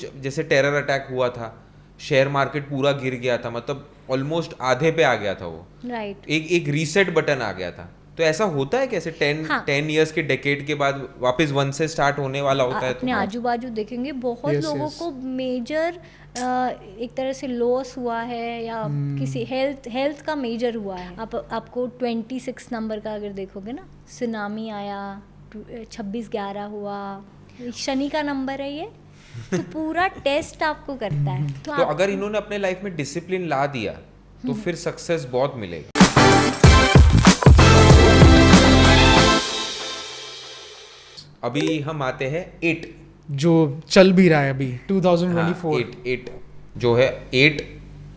जैसे terror attack हुआ था, शेयर मार्केट पूरा गिर गया था, मतलब ऑलमोस्ट आधे पे आ गया था वो, राइट। एक रीसेट बटन आ गया था। तो ऐसा होता है कैसे 10 इयर्स के डेकेड के बाद वापस वन से स्टार्ट होने वाला होता है? अपने तो आजू बाजू देखेंगे बहुत Yes, लोगों yes. को मेजर एक तरह से लॉस हुआ है या किसी हेल्थ का मेजर हुआ है। आपको 26 नंबर का अगर देखोगे ना, सुनामी आया, 26/11 हुआ, शनि का नंबर है ये, तो पूरा टेस्ट आपको करता है। तो आप- अगर इन्होंने अपने लाइफ में डिसिप्लिन ला दिया तो फिर सक्सेस बहुत मिलेगा। अभी हम आते हैं 8, जो चल भी रहा है अभी 2024। 8 जो है 8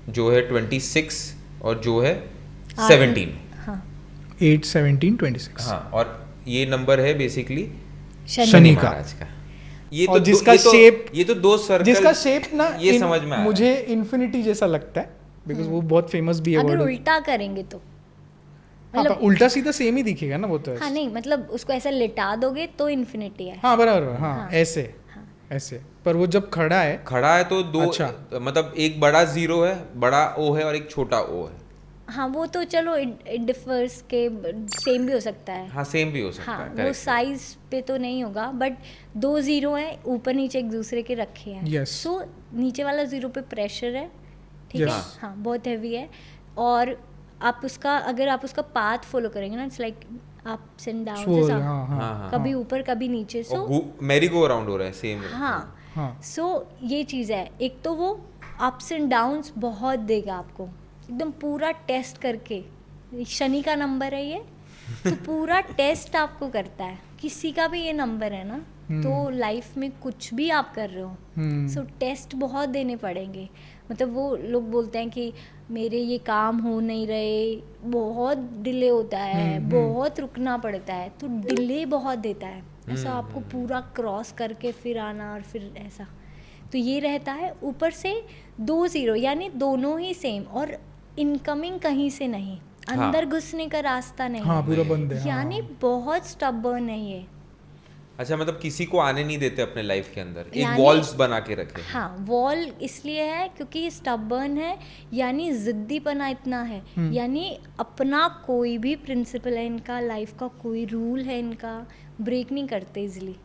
जो है 26 और जो है 17। हाँ, 8, 17, 26। हाँ, और ये नंबर है बेसिकली शनि का। महाराज का। ये और तो जिसका ये तो, shape- ये तो दो सर्कल, जिसका शेप ना ये समझ में आया। मुझे इन्फिनिटी जैसा लगता है, बिकॉज वो बहुत फेमस भी है अगर वर्ड। उल्टा करेंगे तो हाँ, पर उल्टा सीधा सेम ही दिखेगा ना वो तो। हाँ नहीं, मतलब उसको ऐसा लिटा दोगे तो इन्फिनिटी है। हाँ बराबर, हाँ ऐसे ऐसे। पर वो जब खड़ा है तो दो, अच्छा। मतलब एक बड़ा जीरो है, बड़ा ओ है, और एक छोटा ओ है। हाँ, वो तो चलो इट डिफर्स के सेम भी हो सकता है। हाँ, सेम भी हो सकता हाँ, है, वो correct। साइज पे तो नहीं होगा, बट 2 जीरो हैं ऊपर नीचे एक दूसरे के रखे हैं। Yes. सो नीचे वाला जीरो पे प्रेशर है, ठीक है। Yes. हाँ, बहुत हैवी है। और आप उसका अगर आप उसका पाथ फॉलो करेंगे ना, it's like ups and down, Swirl, जैसा हाँ, हाँ, हाँ, कभी ऊपर कभी नीचे। सो मैरी गो अराउंड हो रहा है, सेम। हाँ, हाँ। सो ये चीज़ है। एक तो वो अप्स एंड डाउन्स बहुत देगा आपको, एकदम पूरा टेस्ट करके। शनि का नंबर है ये, तो पूरा टेस्ट आपको करता है। किसी का भी ये नंबर है ना, तो लाइफ में कुछ भी आप कर रहे हो, सो टेस्ट बहुत देने पड़ेंगे। मतलब वो लोग बोलते हैं कि मेरे ये काम हो नहीं रहे, बहुत डिले होता है, बहुत रुकना पड़ता है, तो डिले बहुत देता है। ऐसा आपको पूरा क्रॉस करके फिर आना, और फिर ऐसा। तो ये रहता है। ऊपर से 2 जीरो, यानी दोनों ही सेम, और इनकमिंग कहीं से नहीं, अंदर घुसने का रास्ता नहीं हाँ है। पूरा बंद है। यानी बहुत स्टबर्न है ये। अच्छा, मतलब किसी को आने नहीं देते अपने लाइफ के अंदर, एक यानी- वॉल्स बना के रखे। हाँ, वॉल इसलिए है क्योंकि ये स्टबर्न है, यानी जिद्दीपना इतना है, यानी अपना कोई भी प्रिंसिपल है इनका, लाइफ का कोई रूल है इनका, ब्रेक नहीं करते इजिली।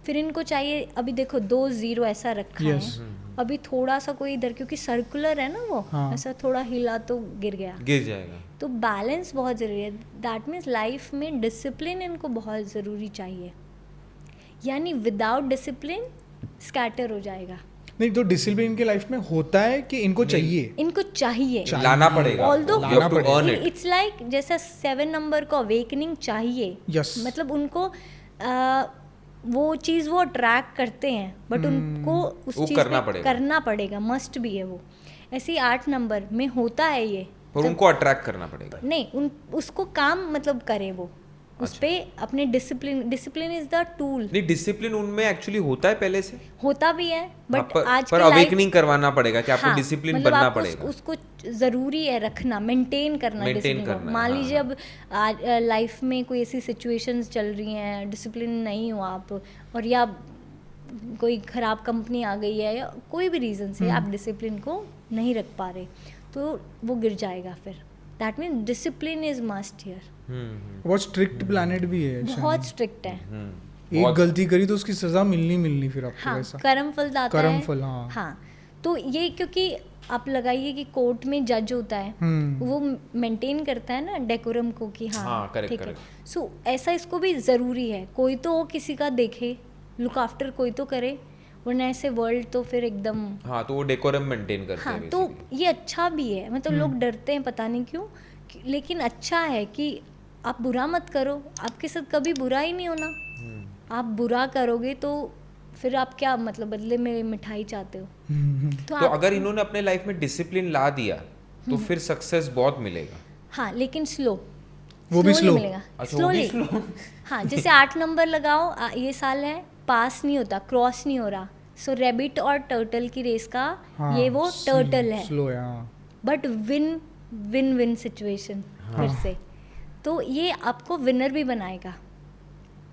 फिर इनको चाहिए, अभी देखो 2 जीरो ऐसा रखा Yes. है, अभी थोड़ा सा कोई इधर, क्योंकि सर्कुलर है ना वो, हाँ। ऐसा थोड़ा हिला तो गिर गया। गिर जाएगा। तो बैलेंस बहुत ज़रूरी है। दैट मीन्स लाइफ में डिसिप्लिन इनको बहुत ज़रूरी चाहिए, यानी विदाउट डिसिप्लिन स्कैटर हो जाएगा। नहीं, तो डिसिप्लिन के लाइफ में होता है कि इनको चाहिए। इनको चाहिए, लाना पड़ेगा, Although- you have to earn it। It's like जैसा 7 नंबर को अवेकनिंग चाहिए। Yes. मतलब उनको वो चीज़ वो अट्रैक्ट करते हैं, बट उनको उस वो चीज़ करना पड़ेगा, मस्ट भी है वो। ऐसे ही 8 नंबर में होता है ये, पर उनको अट्रैक्ट करना पड़ेगा। नहीं उसको काम मतलब करे वो उस पे अपने डिसिप्लिन इज द टूल। नहीं, डिसिप्लिन उनमें एक्चुअली होता है पहले से, होता भी है, बट पर आज पर के लाइफ अवेकनिंग करवाना पड़ेगा कि आपको डिसिप्लिन मतलब बनना आपको पड़ेगा। उसको जरूरी है रखना, मेंटेन करना discipline को। करना है, मान हाँ, लीजिए अब आज लाइफ में कोई ऐसी सिचुएशंस चल रही हैं, डिसिप्लिन नहीं हो आप, और या कोई ख़राब कंपनी आ गई है, या कोई भी रीज़न से आप डिसिप्लिन को नहीं रख पा रहे, तो वो गिर जाएगा फिर। That mean discipline is must here. बहुत स्ट्रिक्ट प्लानेट भी है शनि। बहुत स्ट्रिक्ट है। एक गलती करी तो उसकी सजा मिलनी फिर आपको। हाँ, वैसा कर्म फल दाता है। कर्म फल, हाँ। हाँ, तो ये क्योंकि आप लगाइए कि कोर्ट में जज होता है, वो मेंटेन करता है ना डेकोरम को कि हाँ correct, ठीक है। correct। सो ऐसा इसको भी ज़रूरी है, कोई तो किसी का देखे, लुक आफ्टर कोई तो करे, वरना ऐसे वर्ल्ड तो फिर एकदम। हाँ, तो वो डेकोरम मेंटेन करते हाँ, हैं तो basically। ये अच्छा भी है। मतलब लोग डरते हैं पता नहीं क्यों, लेकिन अच्छा है कि आप बुरा मत करो, आपके साथ कभी बुरा ही नहीं होना। आप बुरा करोगे तो फिर आप क्या, मतलब बदले में मिठाई चाहते हो। तो अगर इन्होंने अपने लाइफ में डिसिप्लिन ला दिया तो फिर सक्सेस बहुत मिलेगा। हाँ, लेकिन स्लो, वो भी slow? मिलेगा, अच्छा, वो भी स्लोली। हाँ, जैसे 8 नंबर लगाओ, ये साल है, पास नहीं होता, क्रॉस नहीं हो रहा। सो रैबिट और टर्टल की रेस का हाँ, ये वो टर्टल है, स्लो है, हाँ। बट विन सिचुएशन फिर से। तो ये आपको विनर भी बनाएगा।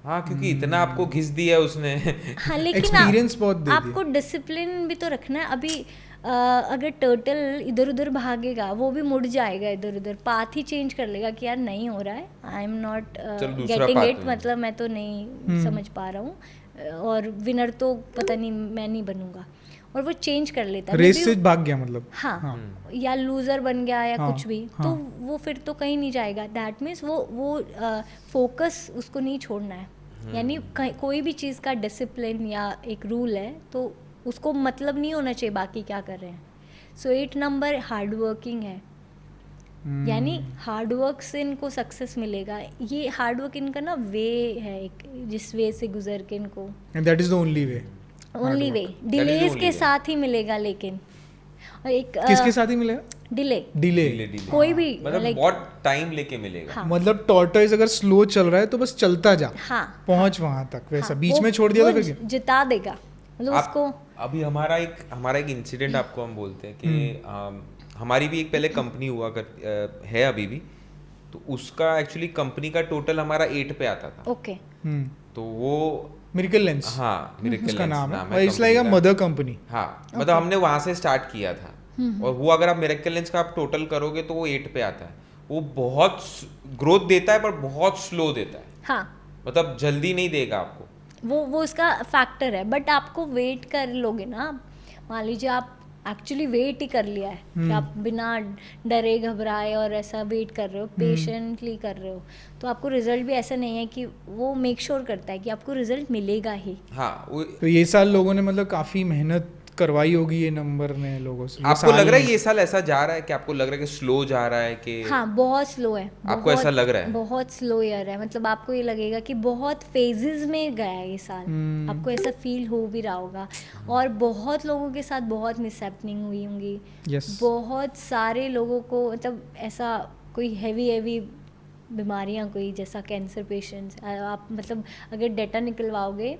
हाँ, क्योंकि इतना आपको घिस दिया उसने। हाँ लेकिन एक्सपीरियंस बहुत दे दिया। आपको डिसिप्लिन भी तो रखना है। अभी अगर टर्टल इधर उधर भागेगा वो भी मुड़ जाएगा इधर उधर, पाथ ही चेंज कर लेगा कि यार नहीं हो रहा है, आई एम नॉट चल दूसरा गेटिंग path इट, है। मतलब मैं तो नहीं समझ पा रहा हूँ और विनर तो पता नहीं मैं नहीं बनूंगा, और वो चेंज कर लेता है। रेस Maybe से भाग गया मतलब। हाँ, या लूजर बन गया या हाँ, कुछ भी, हाँ। तो वो फिर तो कहीं नहीं जाएगा। दैट मीन्स वो फोकस उसको नहीं छोड़ना है। यानी कोई भी चीज़ का डिसिप्लिन या एक रूल है तो उसको मतलब नहीं होना चाहिए बाकी क्या कर रहे हैं। सो 8 नंबर हार्ड वर्किंग है, यानी हार्ड वर्क से इनको सक्सेस मिलेगा। ये हार्ड वर्क इनका ना वे है, एक जिस वे से गुजर के इनको and that is the only way. Only way, delays only के way. साथ ही मिलेगा। लेकिन और एक किसके साथ ही मिलेगा? Delay, delay. कोई भी मतलब like- बहुत टाइम लेके मिलेगा। हाँ, मतलब टॉर्टोइज अगर स्लो चल रहा है तो बस चलता जा, हाँ, पहुंच वहां तक, वैसा हाँ, बीच वो- में छोड़ दिया वो तो फिर क्या? जिता देगा मतलब आप उसको। अभी हमारा एक इंसिडेंट आपको हम बोलते हैं कि हमारी भी एक पहले कंपनी हुआ है अभी भी, तो उसका एक्चुअली कंपनी का टोटल हमारा 8 पे आता था। ओके, तो वो मिरेकल लेंस, हाँ, Miracle उसका Lens नाम नाम है, इट्स लाइक अ कंपनी का। Mother company. हाँ, मतलब हमने वहां से स्टार्ट किया था, और वो अगर आप मिरेकल लेंस का आप टोटल करोगे तो वो 8 पे आता है। वो बहुत ग्रोथ देता है पर बहुत स्लो देता है, हाँ, मतलब जल्दी नहीं देगा आपको। वो उसका फैक्टर है। बट आपको वेट कर लोगे ना, मान लीजिए आप एक्चुअली वेट ही कर लिया है कि आप बिना डरे घबराए और ऐसा वेट कर रहे हो, पेशेंटली कर रहे हो, तो आपको रिजल्ट भी ऐसा नहीं है कि वो मेक श्योर करता है कि आपको रिजल्ट मिलेगा ही। हाँ, तो ये साल लोगों ने मतलब काफी मेहनत करवाई होगी ये नंबर ने लोगों से। ये आपको साल लग रहा है में- ये साल ऐसा जा रहा है कि आपको लग रहा है कि स्लो जा रहा है कि हाँ, बहुत स्लो है। आपको ऐसा लग रहा है? बहुत स्लो ईयर है, मतलब आपको ये लगेगा कि बहुत फेजेस में गया है ये साल। आपको ऐसा फील हो भी रहा होगा, और बहुत लोगों के साथ बहुत मिसहैपनिंग हुई होंगी। Yes. बहुत सारे लोगों को, मतलब ऐसा कोई हैवी बीमारियां, कोई जैसा कैंसर पेशेंट्स, आप मतलब अगर डेटा निकलवाओगे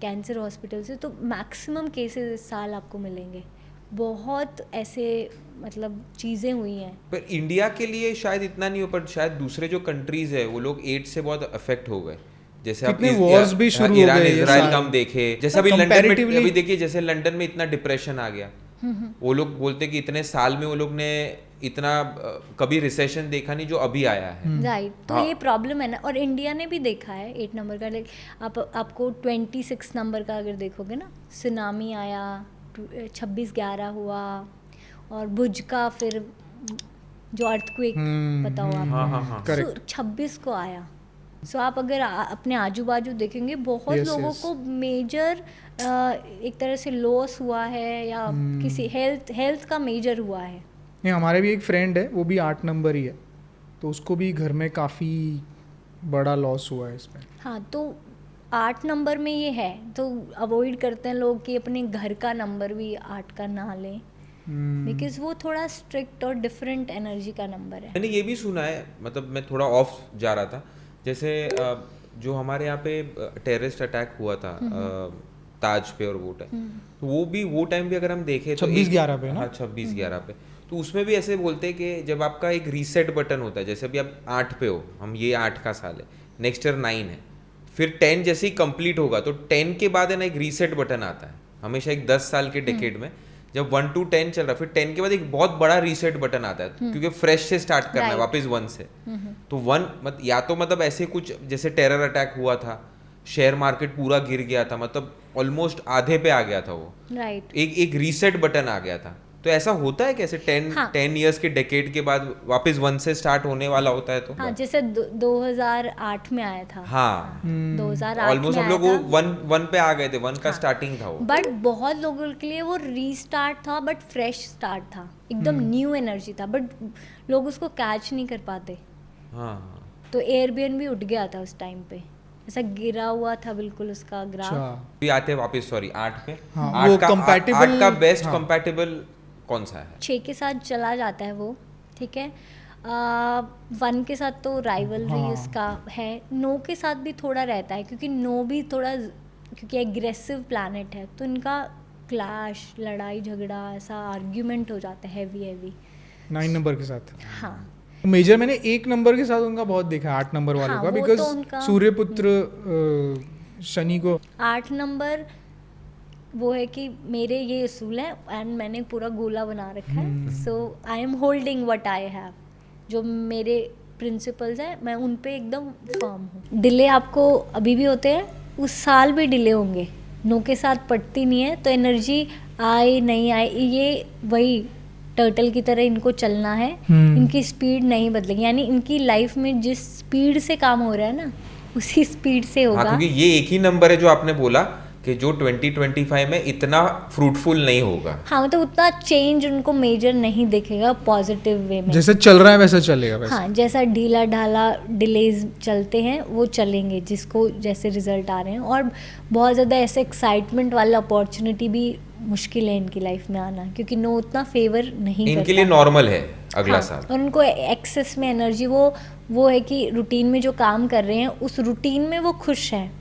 कैंसर हॉस्पिटल से तो मैक्सिमम केसेस इस साल आपको मिलेंगे। बहुत ऐसे मतलब चीज़ें हुई हैं। पर इंडिया के लिए शायद इतना नहीं हो, पर शायद दूसरे जो कंट्रीज है वो लोग 8 से बहुत अफेक्ट हो गए। जैसे कितने wars भी शुरू हो ईरान गए ये इजराइल साल। का हम देखे, जैसे अभी लंदन में, Comparatively- अभी देखिए जैसे लंदन में इतना डिप्रेशन आ गया। वो लोग बोलते कि इतने साल में वो लोग ने इतना कभी रिसेशन देखा नहीं जो अभी आया है। राइट, तो हाँ। ये प्रॉब्लम है ना। और इंडिया ने भी देखा है 8 नंबर का। लाइक आपको 26 नंबर का अगर देखोगे ना, सुनामी आया, 26/11 हुआ, और भुज का फिर जो अर्थक्वेक पता हो आपको, हाँ, हाँ, हाँ। Correct. 26 को आया। सो आप अगर अपने आजू बाजू देखेंगे बहुत Yes, लोगों yes. को मेजर एक तरह से लॉस हुआ है, या किसी हेल्थ का मेजर हुआ है। नहीं, हमारे भी एक फ्रेंड है, वो भी 8 नंबर ही है, तो उसको भी घर में काफ़ी बड़ा लॉस हुआ है इसमें। हाँ, तो 8 नंबर में ये है, तो अवॉइड करते हैं लोग कि अपने घर का नंबर भी 8 का ना लें, बिकॉज वो थोड़ा स्ट्रिक्ट और डिफरेंट एनर्जी का नंबर है। मैंने ये भी सुना है, मतलब मैं थोड़ा ऑफ जा रहा था, जैसे जो हमारे यहाँ पे टेररिस्ट अटैक हुआ था ताज पे और वो टाइम, तो वो टाइम भी अगर हम देखें तो 26/11 पे ना? हाँ, 26/11 पे, तो उसमें भी ऐसे बोलते हैं कि जब आपका एक रीसेट बटन होता है, जैसे अभी आप 8 पे हो, हम ये 8 का साल है, नेक्स्ट ईयर 9 है, फिर 10 जैसे ही कंप्लीट होगा तो 10 के बाद है ना एक रीसेट बटन आता है हमेशा, एक 10 साल के डेकेड में जब 1 to 10 चल रहा है, फिर 10 के बाद एक बहुत बड़ा रीसेट बटन आता है, क्योंकि फ्रेश से स्टार्ट करना है, Right. वापस 1 से। तो 1 या तो मतलब ऐसे कुछ जैसे टेरर अटैक हुआ था, शेयर मार्केट पूरा गिर गया था, मतलब ऑलमोस्ट आधे पे आ गया था वो, राइट, एक रीसेट बटन आ गया था। तो ऐसा होता है कैसे 10 इयर्स के डेकेड के बाद वापस 1 से स्टार्ट होने वाला होता है? तो हाँ, जैसे 2008 में आया था। हाँ, 2008 ऑलमोस्ट में हम आया लोग था। 1 पे आ गए थे, 1 का स्टार्टिंग था वो। बट बहुत लोगों के लिए वो रीस्टार्ट था, बट फ्रेश स्टार्ट था, एकदम न्यू एनर्जी था, बट लोग उसको कैच नहीं कर पाते। हाँ, तो एयरबीएनबी उठ गया था उस टाइम पे, ऐसा गिरा हुआ था बिल्कुल उसका ग्राफ। अच्छा, भी आते हैं वापस, सॉरी 8 पे। हाँ, 8 वो का compatible- 8 का बेस्ट हाँ। कंपैटिबल कौन सा है? 6 के साथ चला जाता है वो, ठीक है। 1 के साथ तो राइवलरी हाँ। उसका है। 9 के साथ भी थोड़ा रहता है, क्योंकि 9 भी थोड़ा, क्योंकि एग्रेसिव प्लैनेट है, तो इनका क्लैश, लड़ाई झगड़ा, ऐसा आर्ग्यूमेंट हो जाता है हैवी। 9 नंबर के साथ। हाँ, मेजर मैंने 1 नंबर के साथ उनका बहुत देखा है, 8 नंबर वालों हाँ, का, वो बिकॉज तो उनका- सूर्यपुत्र शनि को 8 नंबर वो है कि मेरे ये असूल है एंड मैंने पूरा गोला बना रखा है, so I am holding what I have. जो मेरे प्रिंसिपल्स हैं मैं उन पे एकदम फर्म हूँ। डिले आपको अभी भी होते हैं, उस साल भी डिले होंगे, नो के साथ पड़ती नहीं है, तो एनर्जी आए नहीं आए ये वही टर्टल की तरह इनको चलना है। इनकी स्पीड नहीं बदलेगी, यानी इनकी लाइफ में जिस स्पीड से काम हो रहा है ना उसी स्पीड से हाँ, होगा। क्योंकि ये एक ही नंबर है जो आपने बोला कि जो 2025 में इतना फ्रूटफुल नहीं होगा। हाँ मतलब उतना चेंज उनको मेजर नहीं दिखेगा पॉजिटिव वे में। जैसे चल रहा है वैसा चलेगा वैसे। हाँ जैसा ढीला ढाला डिलेज चलते हैं वो चलेंगे, जिसको जैसे रिजल्ट आ रहे हैं। और बहुत ज़्यादा ऐसे एक्साइटमेंट वाला अपॉर्चुनिटी भी मुश्किल है इनकी लाइफ में आना, क्योंकि नो उतना फेवर नहीं इनके करता लिए नॉर्मल है अगला हाँ, साल। और उनको एक्सेस में एनर्जी वो है कि रूटीन में जो काम कर रहे हैं उस रूटीन में वो खुश हैं।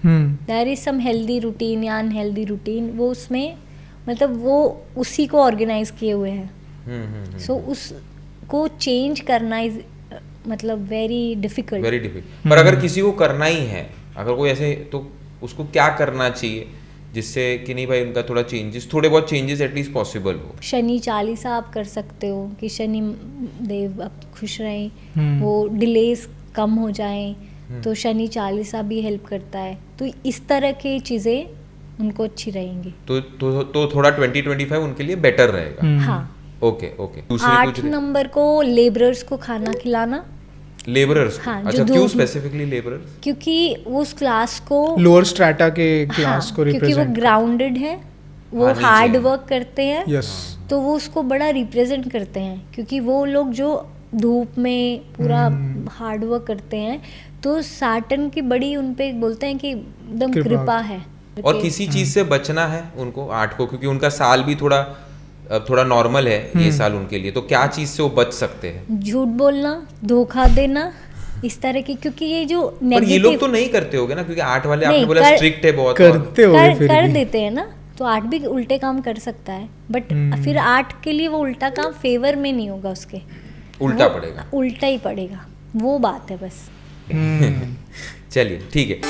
There is some healthy routine या अनहेल्दी रूटीन, वो उसमें मतलब वो उसी को ऑर्गेनाइज किए हुए हैं। सो उसको चेंज करना इज मतलब वेरी डिफिकल्ट। Very difficult. पर अगर किसी को करना ही है, अगर कोई ऐसे, तो उसको क्या करना चाहिए जिससे कि नहीं भाई उनका थोड़े बहुत चेंजेस एटलीस्ट पॉसिबल हो? शनि चालीसा आप कर सकते हो कि शनि देव आप खुश रहें, वो डिलेस कम हो जाएं, तो शनि चालीसा भी हेल्प करता है। तो इस तरह की चीज़ें उनको अच्छी रहेंगी। तो थोड़ा 2025 उनके लिए बेटर रहेगा। हाँ। ओके दूसरी 8 नंबर को लेबरर्स को खाना खिलाना। लेबरर्स? हाँ, जो अच्छा, दो- क्यों स्पेसिफिकली लेबरर्स? क्योंकि वो उस क्लास को लोअर स्ट्रैटा के क्लास हाँ, को क्योंकि वो रिप्रेजेंट। ग्राउंडेड है, वो हाँ, नीचे हार्ड है। वर्क करते हैं, यस। तो वो उसको बड़ा रिप्रेजेंट करते हैं। क्योंकि वो लोग जो धूप में पूरा हार्ड वर्क करते हैं, तो साटन की बड़ी उन पे बोलते हैं कि एकदम कृपा है। और किसी चीज से बचना है उनको 8 को, क्योंकि उनका साल भी थोड़ा नॉर्मल है ये साल उनके लिए, तो क्या चीज से वो बच सकते हैं? झूठ बोलना, धोखा देना, इस तरह की, क्योंकि ये जो पर ये लोग नेगेटिव तो नहीं करते होगे ना, क्योंकि 8 वाले आपने नहीं, बोला स्ट्रिक्ट है बहुत। करते हो फिर कर भी। देते हैं ना, तो 8 भी उल्टे काम कर सकता है, बट फिर 8 के लिए वो उल्टा काम फेवर में नहीं होगा, उसके उल्टा वो पड़ेगा। उल्टा ही पड़ेगा, वो बात है बस। चलिए ठीक है।